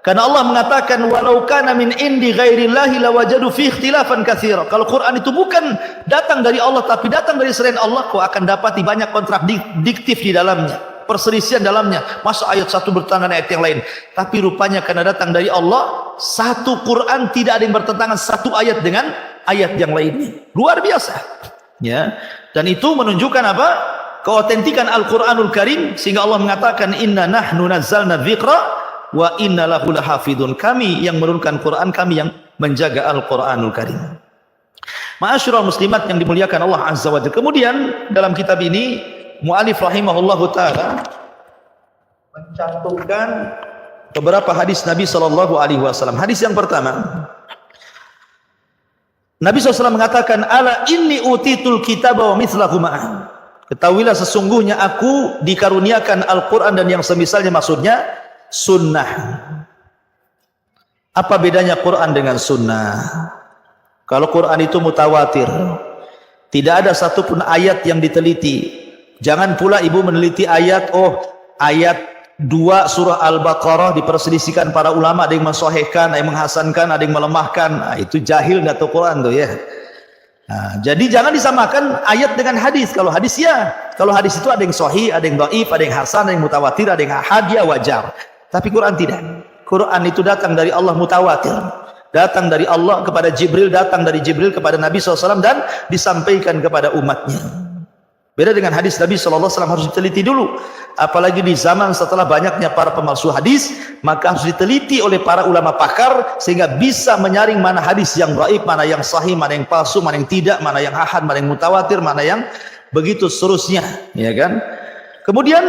Karena Allah mengatakan walau kana min indi ghairillahi lawajadu fi ikhtilafan katsira. Kalau Quran itu bukan datang dari Allah tapi datang dari selain Allah, kau akan dapati banyak kontradiktif di dalamnya, perselisihan dalamnya. Masa ayat satu bertentangan dengan ayat yang lain? Tapi rupanya karena datang dari Allah, satu Quran tidak ada yang bertentangan satu ayat dengan ayat yang lainnya. Luar biasa. Ya. Dan itu menunjukkan apa? Keautentikan Al-Quranul Karim, sehingga Allah mengatakan inna nahnu nazzalna dzikra wa inna lahu lahafidun. Kami yang menurunkan Quran, kami yang menjaga Al-Quranul Karim. Ma'asyiral muslimat yang dimuliakan Allah Azza wa Jalla. Kemudian dalam kitab ini mu'alif rahimahullahu ta'ala mencantumkan beberapa hadis Nabi SAW. Hadis yang pertama, Nabi SAW mengatakan ala inni utitul kitaba wa mithlahu ma'ah. Ketahuilah sesungguhnya aku dikaruniakan Al-Quran dan yang semisalnya, maksudnya sunnah. Apa bedanya Quran dengan sunnah? Kalau Quran itu mutawatir, tidak ada satupun ayat yang diteliti. Jangan pula ibu meneliti ayat, ayat 2 surah Al-Baqarah diperselisihkan para ulama, ada yang mensahihkan, ada yang menghasankan, ada yang melemahkan. Nah, itu jahil nggak tahu Quran tuh ya. Nah, jadi jangan disamakan ayat dengan hadis. Kalau hadis ya, kalau hadis itu ada yang sahih, ada yang dhaif, ada yang hasan, ada yang mutawatir, ada yang ahad, ya wajar. Tapi Quran tidak. Quran itu datang dari Allah mutawatir, datang dari Allah kepada Jibril, datang dari Jibril kepada Nabi SAW dan disampaikan kepada umatnya. Beda dengan hadis Nabi SAW, harus diteliti dulu. Apalagi di zaman setelah banyaknya para pemalsu hadis, maka harus diteliti oleh para ulama pakar sehingga bisa menyaring mana hadis yang dhaif, mana yang sahih, mana yang palsu, mana yang tidak, mana yang ahad, mana yang mutawatir, mana yang begitu seterusnya, ya kan? Kemudian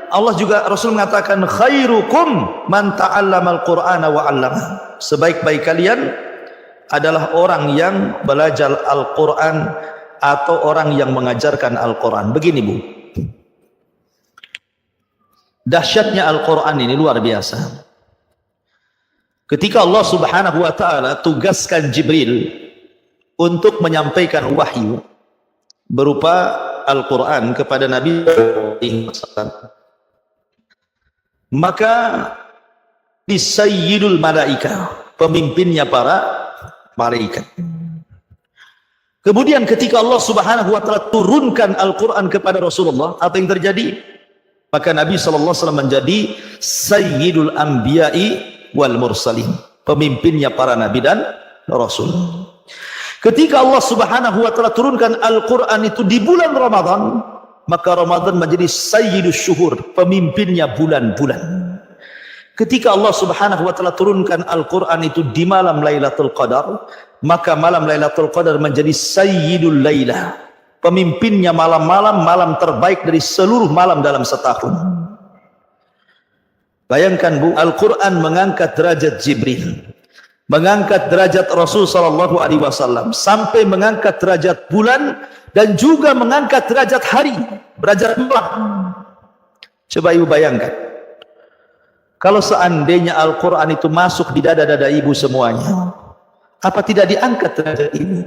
Allah juga, Rasul mengatakan khairukum man ta'allamal Qur'ana wa 'allama. Sebaik-baik kalian adalah orang yang belajar Al-Qur'an atau orang yang mengajarkan Al-Quran. Begini bu, dahsyatnya Al-Quran ini luar biasa. Ketika Allah Subhanahu wa ta'ala tugaskan Jibril untuk menyampaikan wahyu berupa Al-Quran kepada Nabi SAW, maka di Sayyidul Malaikah, pemimpinnya para malaikat. Kemudian ketika Allah Subhanahu wa ta'ala turunkan Al-Quran kepada Rasulullah, apa yang terjadi? Maka Nabi SAW menjadi Sayyidul Anbiya'i wal Mursalin, pemimpinnya para Nabi dan Rasul. Ketika Allah Subhanahu wa ta'ala turunkan Al-Quran itu di bulan Ramadan, maka Ramadan menjadi Sayyidus Syuhur, pemimpinnya bulan-bulan. Ketika Allah Subhanahu wa ta'ala turunkan Al-Quran itu di malam Lailatul Qadar, maka malam Lailatul Qadar menjadi Sayyidul Lailah, pemimpinnya malam-malam, malam terbaik dari seluruh malam dalam setahun. Bayangkan bu, Al-Quran mengangkat derajat Jibril, mengangkat derajat Rasul sallallahu alaihi wasallam, sampai mengangkat derajat bulan dan juga mengangkat derajat hari, derajat malam. Coba ibu bayangkan, kalau seandainya Al-Quran itu masuk di dada-dada ibu semuanya, apa tidak diangkat derajat ini?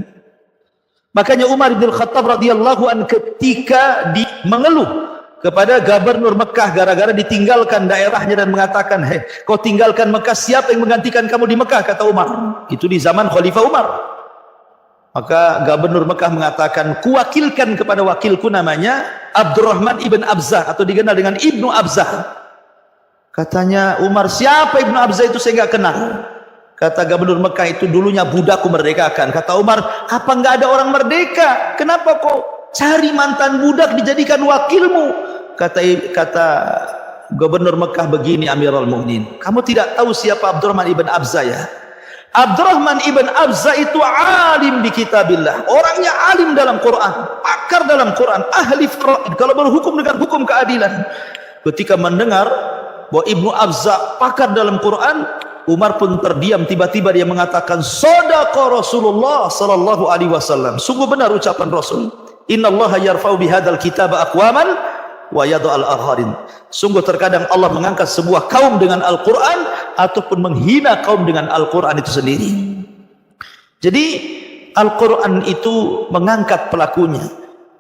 Makanya Umar bin Khattab radhiyallahu an ketika mengeluh kepada gubernur Mekah gara-gara ditinggalkan daerahnya dan mengatakan, "Hei, kau tinggalkan Mekah, siapa yang menggantikan kamu di Mekah?" kata Umar. Itu di zaman Khalifah Umar. Maka gubernur Mekah mengatakan, "Kuwakilkan kepada wakilku namanya Abdurrahman ibn Abzah atau dikenal dengan Ibnu Abzah." Katanya Umar, "Siapa Ibnu Abzah itu? Saya enggak kenal." Kata gubernur Mekah, "Itu dulunya budakku merdekakan." Kata Umar, "Apa enggak ada orang merdeka? Kenapa kok cari mantan budak dijadikan wakilmu?" Kata gubernur Mekah, "Begini Amirul Mukminin, kamu tidak tahu siapa Abdurrahman ibn Abzah ya? Abdurrahman ibn Abza itu alim di kitabillah, orangnya alim dalam Quran, pakar dalam Quran, ahli faraid, kalau berhukum dengan hukum keadilan. Ketika mendengar bahwa Ibnu Abza pakar dalam Quran, Umar pun terdiam. Tiba-tiba dia mengatakan, sadaqa Rasulullah sallallahu alaihi wasallam, sungguh benar ucapan Rasul, innallaha yarfa'u bihadzal kitaba aqwaman wa yad'al akharin. Sungguh terkadang Allah mengangkat sebuah kaum dengan Al-Quran ataupun menghina kaum dengan Al-Quran itu sendiri. Jadi Al-Quran itu mengangkat pelakunya.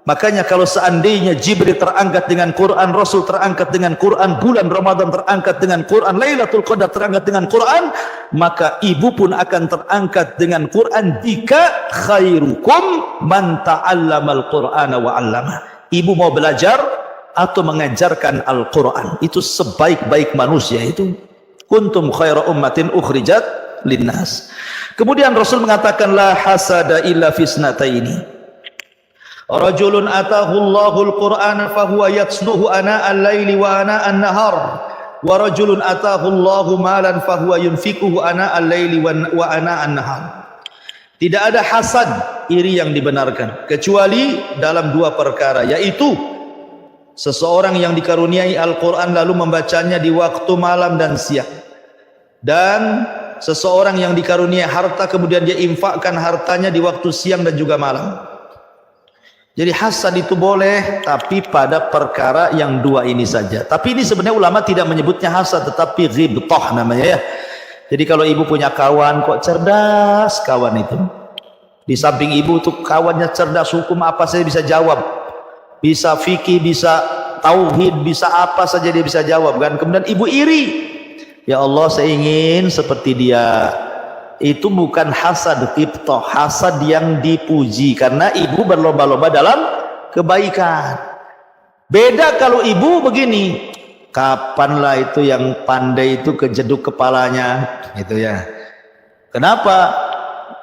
Makanya kalau seandainya Jibril terangkat dengan Quran, Rasul terangkat dengan Quran, bulan Ramadan terangkat dengan Quran, Lailatul Qadar terangkat dengan Quran, maka ibu pun akan terangkat dengan Quran jika khairukum man ta'allamal Qur'ana wa 'allama. Ibu mau belajar atau mengajarkan Al-Quran, itu sebaik-baik manusia itu. Kuntum khaira ummatin ukhrijat linnas. Kemudian Rasul mengatakan, la hasada illa fisnataini, rajulun atahu Allahul Qur'ana fahuwa yatsluhu ana al-laili wa ana an-nahar, wa rajulun atahu Allahu malan fahuwa yunfikuhu ana al-laili wa ana an-nahar. Tidak ada hasad, iri yang dibenarkan kecuali dalam dua perkara, yaitu seseorang yang dikaruniai Al-Quran lalu membacanya di waktu malam dan siang, dan seseorang yang dikaruniai harta kemudian dia infakkan hartanya di waktu siang dan juga malam. Jadi hasad itu boleh, tapi pada perkara yang dua ini saja. Tapi ini sebenarnya ulama tidak menyebutnya hasad, tetapi ghibtah namanya ya. Jadi kalau ibu punya kawan kok cerdas, kawan itu di samping ibu tuh kawannya cerdas, hukum apa saja bisa jawab, bisa fikih, bisa tauhid, bisa apa saja dia bisa jawab kan. Kemudian ibu iri, ya Allah saya ingin seperti dia. Itu bukan hasad ghibtah, hasad yang dipuji karena ibu berlomba-lomba dalam kebaikan. Beda kalau ibu begini, kapanlah itu yang pandai itu kejeduk kepalanya gitu ya. Kenapa?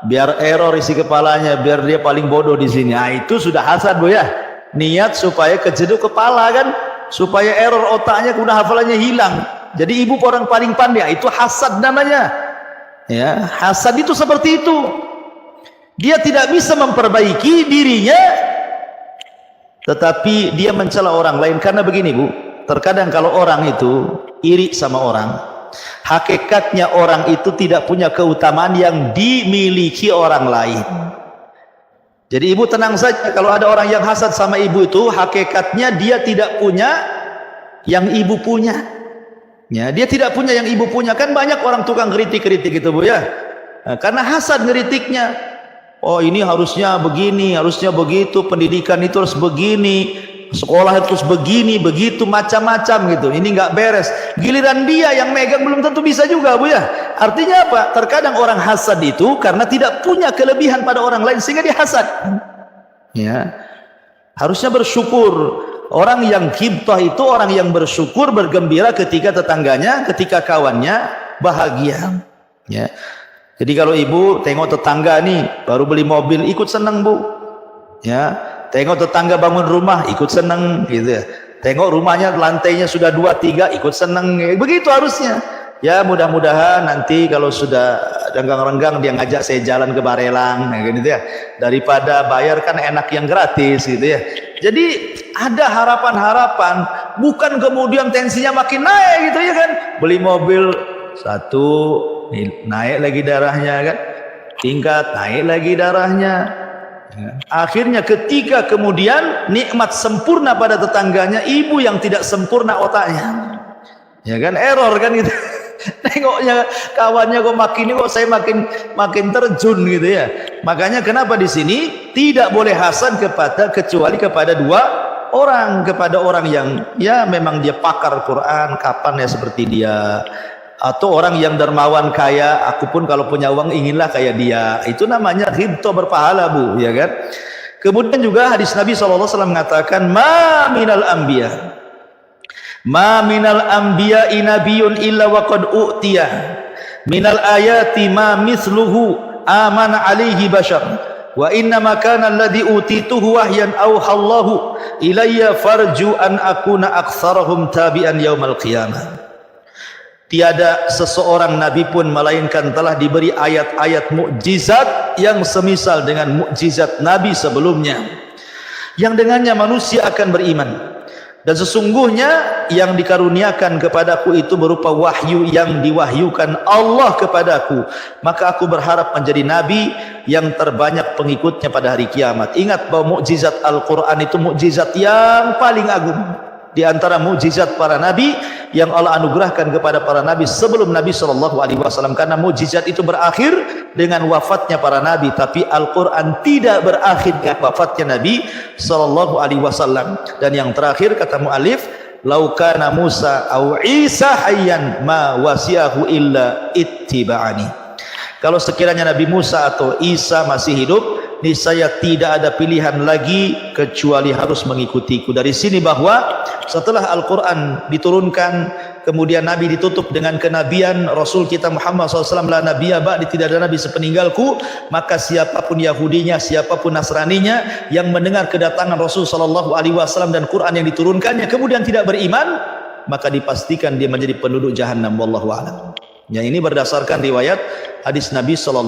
Biar error isi kepalanya, biar dia paling bodoh di sini. Nah, itu sudah hasad Bu ya. Niat supaya kejeduk kepala kan, supaya error otaknya kemudian hafalannya hilang. Jadi ibu orang paling pandai, itu hasad namanya. Ya, hasad itu seperti itu. Dia tidak bisa memperbaiki dirinya, tetapi dia mencela orang lain. Karena begini Bu, terkadang kalau orang itu iri sama orang, hakikatnya orang itu tidak punya keutamaan yang dimiliki orang lain. Jadi ibu tenang saja, kalau ada orang yang hasad sama ibu itu, hakikatnya dia tidak punya yang ibu punya. Ya, dia tidak punya yang ibu punya. Kan banyak orang tukang kritik-kritik gitu Bu ya. Nah, karena hasad ngeritiknya. Oh ini harusnya begini, harusnya begitu, pendidikan itu harus begini, sekolah itu harus begini, begitu, macam-macam gitu. Ini nggak beres. Giliran dia yang megang belum tentu bisa juga Bu ya. Artinya apa? Terkadang orang hasad itu karena tidak punya kelebihan pada orang lain sehingga dia hasad. Ya. Harusnya bersyukur. Orang yang ghibtah itu orang yang bersyukur, bergembira ketika tetangganya, ketika kawannya bahagia. Ya. Jadi kalau ibu tengok tetangga nih baru beli mobil, ikut senang Bu. Ya. Tengok tetangga bangun rumah, ikut senang gitu ya. Tengok rumahnya lantainya sudah 2-3, ikut senang. Begitu harusnya. Ya mudah-mudahan nanti kalau sudah renggang-renggang dia ngajak saya jalan ke Barelang gitu ya. Daripada bayar kan enak yang gratis gitu ya. Jadi ada harapan-harapan, bukan kemudian tensinya makin naik gitu ya kan. Beli mobil satu naik lagi darahnya kan, tingkat naik lagi darahnya. Akhirnya ketika kemudian nikmat sempurna pada tetangganya, ibu yang tidak sempurna otaknya. Ya kan, error kan gitu. Tengoknya kawannya kok makin, kok saya makin terjun gitu ya. Makanya kenapa di sini tidak boleh hasad kecuali kepada dua orang, kepada orang yang ya memang dia pakar Quran, kapan ya seperti dia, atau orang yang dermawan kaya, aku pun kalau punya uang inginlah kayak dia. Itu namanya ghibtah berpahala Bu, ya kan. Kemudian juga hadis Nabi SAW mengatakan, ma minal anbiya nabiyyun illa wa qad u'tiya minal ayati ma mithluhu amana alaihi bashar wa inna ma kana alladhi utituhu wahyan auhallahu ilayya farju an akuna aktsarahum tabi'an yaumal qiyamah. Tiada seseorang nabi pun melainkan telah diberi ayat-ayat mukjizat yang semisal dengan mukjizat nabi sebelumnya, yang dengannya manusia akan beriman. Dan sesungguhnya yang dikaruniakan kepadaku itu berupa wahyu yang diwahyukan Allah kepadaku, maka aku berharap menjadi nabi yang terbanyak pengikutnya pada hari kiamat. Ingat bahwa mukjizat Al-Quran itu mukjizat yang paling agung di antara mukjizat para nabi yang Allah anugerahkan kepada para nabi sebelum Nabi SAW, karena mukjizat itu berakhir dengan wafatnya para nabi, tapi Al-Quran tidak berakhir dengan wafatnya Nabi SAW. Dan yang terakhir kata mu'alif, lau kana Musa au Isa hayyan ma wasi'ahu illa ittiba'ani. Kalau sekiranya Nabi Musa atau Isa masih hidup, niscaya tidak ada pilihan lagi kecuali harus mengikutiku. Dari sini bahwa setelah Al-Quran diturunkan, kemudian Nabi ditutup dengan kenabian, Rasul kita Muhammad SAW la nabiyya ba'di, tidak ada Nabi sepeninggalku, maka siapapun Yahudinya, siapapun Nasraninya yang mendengar kedatangan Rasul SAW dan Quran yang diturunkannya kemudian tidak beriman, maka dipastikan dia menjadi penduduk jahannam. Wallahu a'lam. Yang ini berdasarkan riwayat hadis Nabi SAW.